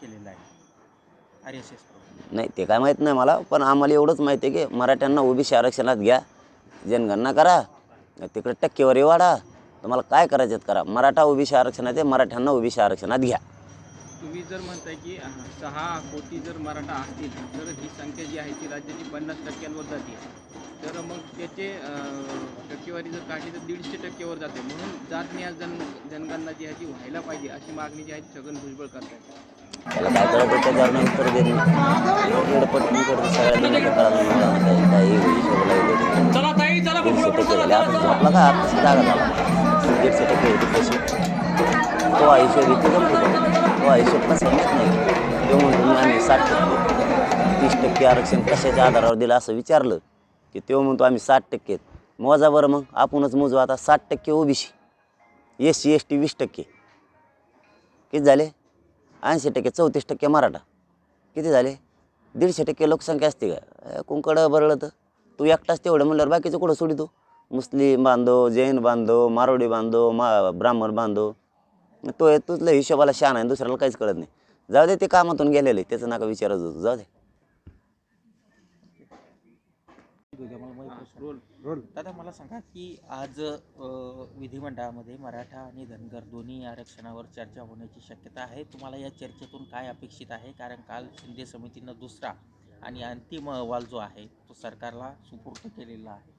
केलेलं आहे RSS प्रमाणे. नाही ते काय माहीत नाही मला, पण आम्हाला एवढंच माहिती आहे की मराठ्यांना ओबीसी आरक्षणात घ्या, जनगणना करा, तिकडे टक्केवारी वाढा, तुम्हाला काय करायचं करा. मराठा ओबीसी आरक्षणात आहे, मराठ्यांना ओबीसी आरक्षणात घ्या. तुम्ही जर म्हणताय की 6 कोटी जर मराठा असतील तर ही संख्या जी आहे ती राज्याची 50% जाते, तर मग त्याचे टक्केवारी जर काढली तर 150% वर जाते. म्हणून जातनिहाय जनगणना जी आहे ती व्हायला पाहिजे अशी मागणी जी आहे ती छगन भुजबळ करतात. त्याला काय कळतं त्याच्यावर उत्तर देत नाही. एडपट बिडपट सगळ्या दुनिया करायला काही हिशोबाला येते. 150% झाले आता आपला काय आत्ताच जागा झाला 150% होती कशी तो आयुष्य इथे जमतो. तो आयुष्य पण समजत नाही. तो म्हणतो मी आम्ही 60%, 30% आरक्षण कशाच्या आधारावर दिलं असं विचारलं की तो म्हणतो आम्ही 60%. मोजा बरं मग आपणच मोजू आता. 60% ओबीसी, SC ST 20%, किती झाले? 80%, 34% मराठा, किती झाले? 150% लोकसंख्या असते का कुंकडं बरळं? तर तू एकटाच तेवढं म्हणल्यावर बाकीचं कुठं सोडितो? मुस्लिम बांधव, जैन बांधव, मारोडी बांधव, ब्राह्मण बांधव. तो तुझल्या हिशोबाला शान आहे, दुसऱ्याला काहीच कळत नाही. जाऊ दे, ते कामातून गेलेले त्याचं नका विचारच होतं, जाऊ दे. दादा मला सांगा की आज विधिमंडळामध्ये मराठा आणि धनगर दोन्ही आरक्षणावर चर्चा होण्याची शक्यता आहे. तुम्हाला या चर्चेतून काय अपेक्षित आहे? कारण काल शिंदे समितीनं दुसरा आणि अंतिम अहवाल जो आहे तो सरकारला सुपूर्द केलेला आहे.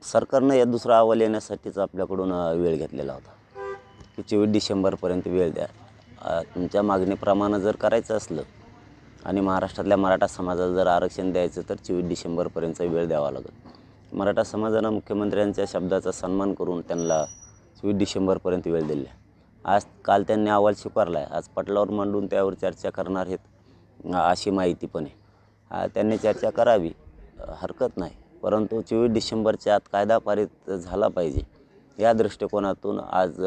सरकारनं या दुसरा अहवाल येण्यासाठीच आपल्याकडून वेळ घेतलेला होता की 24 डिसेंबरपर्यंत वेळ द्या. तुमच्या मागणीप्रमाणे जर करायचं असलं आणि महाराष्ट्रातल्या मराठा समाजाला जर आरक्षण द्यायचं तर 24 डिसेंबरपर्यंतचा वेळ द्यावा लागेल. मराठा समाजानं मुख्यमंत्र्यांच्या शब्दाचा सन्मान करून त्यांना 24 डिसेंबरपर्यंत वेळ दिला. काल त्यांनी अहवाल स्वीकारला आहे. आज पटलावर मांडून त्यावर चर्चा करणार आहेत अशी माहिती पण आहे. त्यांनी चर्चा करावी, हरकत नाही, परंतु 24 डिसेंबरच्या आत कायदा पारित झाला पाहिजे या दृष्टिकोनातून आज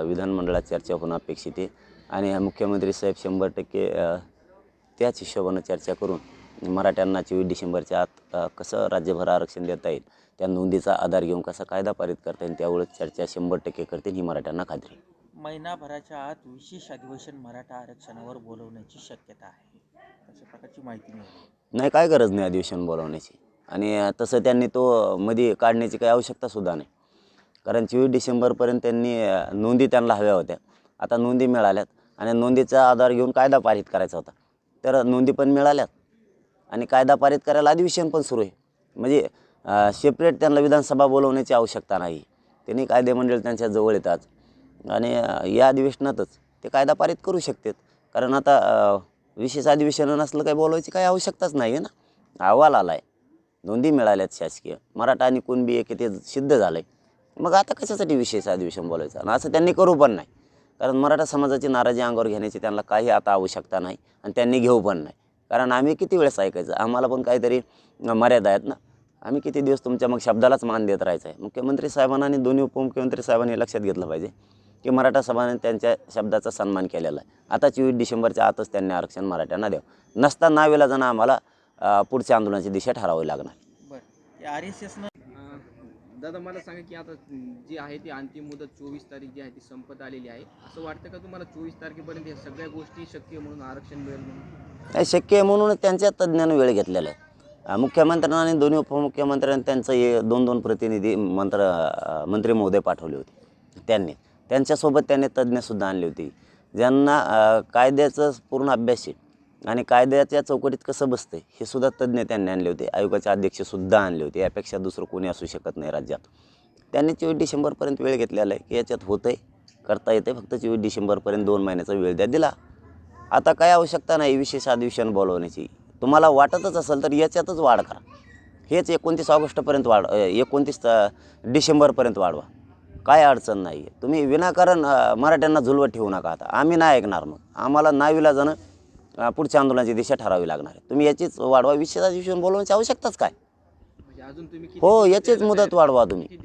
विधानमंडळात चर्चा होणं अपेक्षित आहे. आणि मुख्यमंत्री साहेब 100% त्याच हिशोबानं चर्चा करून मराठ्यांना 24 डिसेंबरच्या आत कसं राज्यभर आरक्षण देता येईल, त्या नोंदीचा आधार घेऊन कसा कायदा पारित करता येईल त्यावेळेस चर्चा 100% करतील ही मराठ्यांना खात्री. महिनाभराच्या आत विशेष अधिवेशन मराठा आरक्षणावर बोलवण्याची शक्यता आहे, अशा प्रकारची माहिती मिळाली. नाही, काय गरज नाही अधिवेशन बोलावण्याची. आणि तसं त्यांनी तो मध्ये काढण्याची काही आवश्यकतासुद्धा नाही. कारण 24 डिसेंबरपर्यंत त्यांनी नोंदी त्यांना हव्या होत्या. आता नोंदी मिळाल्यात आणि नोंदीचा आधार घेऊन कायदा पारित करायचा होता, तर नोंदी पण मिळाल्यात आणि कायदा पारित करायला अधिवेशन पण सुरू आहे. म्हणजे सेपरेट त्यांना विधानसभा बोलवण्याची आवश्यकता नाही. त्यांनी कायदेमंडळ त्यांच्या जवळ येतात आणि या अधिवेशनातच ते कायदा पारित करू शकतात. कारण आता विशेष अधिवेशन नसलं काही बोलवायची काही आवश्यकताच नाही आहे ना. अहवाल आला आहे, नोंदी मिळाल्यात शासकीय, मराठा आणि कुणबी एक ते सिद्ध झालं आहे. मग आता कशासाठी विशेष अधिवेशन बोलायचं? आणि असं त्यांनी करू पण नाही. कारण मराठा समाजाची नाराजी अंगावर घेण्याची त्यांना काही आता आवश्यकता नाही आणि त्यांनी घेऊ पण नाही. कारण आम्ही किती वेळेस ऐकायचं, आम्हाला पण काहीतरी मर्यादा आहेत ना. आम्ही किती दिवस तुमच्या मग शब्दालाच मान देत राहायचं आहे? मुख्यमंत्री साहेबांना आणि दोन्ही उपमुख्यमंत्री साहेबांनी लक्षात घेतलं पाहिजे की मराठा समाजाने त्यांच्या शब्दाचा सन्मान केलेला आहे. आता 24 डिसेंबरच्या आतच त्यांनी आरक्षण मराठ्यांना द्यावं. नसता नाविलाजानं आम्हाला पुढच्या आंदोलनाची दिशा ठरवावी लागणार. बरं, RSSनं दादा मला सांगा की आता जी आहे ती अंतिम मुदत 24 तारीख जी आहे ती संपत आलेली आहे. असं वाटतं का तुम्हाला 24 तारखेपर्यंत या सगळ्या गोष्टी शक्य म्हणून आरक्षण मिळेल म्हणून? नाही, शक्य आहे म्हणून त्यांच्या तज्ज्ञानं वेळ घेतलेला आहे. मुख्यमंत्र्यांना आणि दोन्ही उपमुख्यमंत्र्यांनी त्यांचं हे 2-2 प्रतिनिधी मंत्री महोदय पाठवले होते. त्यांच्यासोबत त्यांनी तज्ज्ञसुद्धा आणली होती ज्यांना कायद्याचं पूर्ण अभ्यास आहे आणि कायद्याच्या चौकटीत कसं बसतं हे सुद्धा तज्ज्ञ त्यांनी आणले होते. आयोगाचे अध्यक्षसुद्धा आणले होते. यापेक्षा दुसरं कोणी असू शकत नाही राज्यात. त्यांनी 24 डिसेंबरपर्यंत वेळ घेतलेला आहे की याच्यात होतं आहे, करता येते. फक्त 24 डिसेंबरपर्यंत 2 महिन्याचा वेळ दिला. आता काय आवश्यकता नाही विशेष अधिवेशन बोलवण्याची. तुम्हाला वाटतच असेल तर याच्यातच वाढ करा. हेच 29 ऑगस्टपर्यंत 29 डिसेंबरपर्यंत वाढवा, काय अडचण नाही आहे. तुम्ही विनाकारण मराठ्यांना झुलवत ठेवू नका. आता आम्ही नाही ऐकणार, मग आम्हाला नाविलाजानं पुढच्या आंदोलनाची दिशा ठरावी लागणार आहे. तुम्ही याचीच वाढवा, विशेष अधिवेशन बोलवण्याची आवश्यकताच काय? म्हणजे अजून तुम्ही हो, याचीच मुदत वाढवा तुम्ही.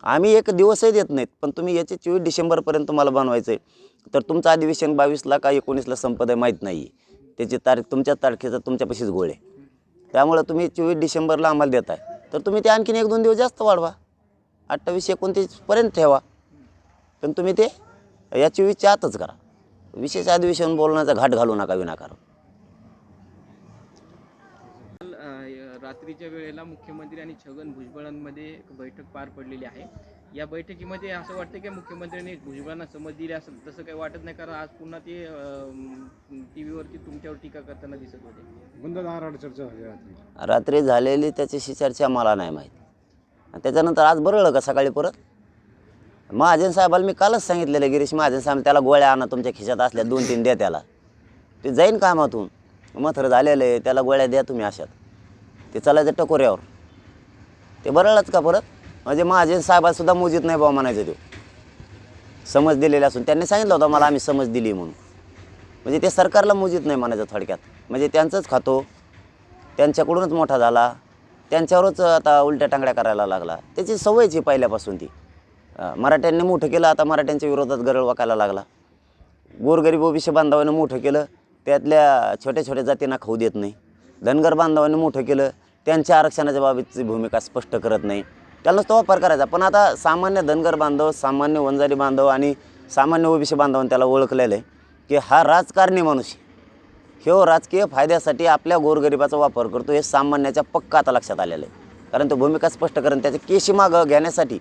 आम्ही एक दिवसही देत नाहीत, पण तुम्ही याचे 24 डिसेंबरपर्यंत तुम्हाला बनवायचं आहे. तर तुमचं अधिवेशन 22ला का 19ला संपत आहे माहीत नाही आहे. त्याची तारीख तुमच्या तारखेचा तुमच्यापाशीच गोळ आहे. त्यामुळं तुम्ही 24 डिसेंबरला आम्हाला देताय तर तुम्ही ते आणखीन 1-2 दिवस जास्त वाढवा, 28-29पर्यंत ठेवा. पण तुम्ही ते या 24च्या आतच करा. विशेष अधिवेशन बोलण्याचा घाट घालू नका विनाकारण. रात्रीच्या वेळेला मुख्यमंत्री आणि छगन भुजबळांमध्ये एक बैठक पार पडलेली आहे. या बैठकीमध्ये असं वाटतं की मुख्यमंत्र्यांनी भुजबळांना समज दिली असेल, तसं काही वाटत नाही, कारण आज पुन्हा ते TV वरती तुमच्यावर टीका करताना दिसत होते. बंद दाराआड चर्चा झाली रात्री. रात्री झालेली त्याच्याशी चर्चा मला नाही माहीत. आणि त्याच्यानंतर आज बरळलं का सकाळी परत? महाजन साहेबाला मी कालच सांगितलेलं, गिरीश महाजन साहेब त्याला गोळ्या आणा, तुमच्या खिशात असल्या 2-3 द्या त्याला, ते जाईन कामातून. मथर झालेलं आहे, त्याला गोळ्या द्या तुम्ही अशात, ते चालायचं टकोऱ्यावर. ते बरळलंच का परत? म्हणजे महाजन साहेबासुद्धा मोजीत नाही बाबा म्हणायचं. तो समज दिलेली असून त्यांनी सांगितलं होतं मला आम्ही समज दिली म्हणून. म्हणजे ते सरकारला मोजीत नाही म्हणायचं थोडक्यात. म्हणजे त्यांचंच खातो, त्यांच्याकडूनच मोठा झाला, त्यांच्यावरच आता उलट्या टांगड्या करायला लागला. त्याची सवयची पहिल्यापासून ती. मराठ्यांनी मोठं केलं, आता मराठ्यांच्या विरोधात गरळ वाकायला लागला. गोरगरीब ओबीसी बांधवांनी मोठं केलं, त्यातल्या छोट्या छोट्या जातींना खाऊ देत नाही. धनगर बांधवांनी मोठं केलं, त्यांच्या आरक्षणाच्या बाबतीची भूमिका स्पष्ट करत नाही. त्यालाच तो वापर करायचा. पण आता सामान्य धनगर बांधव, सामान्य वंजारी बांधव आणि सामान्य ओबीसी बांधवांनी त्याला ओळखलेलं आहे की हा राजकारणी माणूस आहे. ह्यो राजकीय फायद्यासाठी आपल्या गोरगरिबाचा वापर करतो, हे सामान्याच्या पक्का आता लक्षात आलेलं आहे. कारण तो भूमिका स्पष्ट करून त्याच्या केशी मागं घेण्यासाठी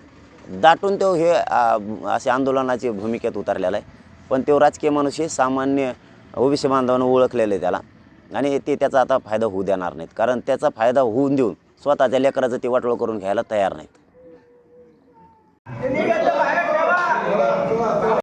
दाटून तो हे असे आंदोलनाची भूमिकेत उतरलेला आहे. पण तो राजकीय माणूस हे सामान्य ओबीसी बांधवांना ओळखलेलं आहे त्याला, आणि ते त्याचा आता फायदा होऊ देणार नाहीत. कारण त्याचा फायदा होऊन देऊन स्वतःच्या लेकराचं ते वाटोळं करून घ्यायला तयार नाहीत.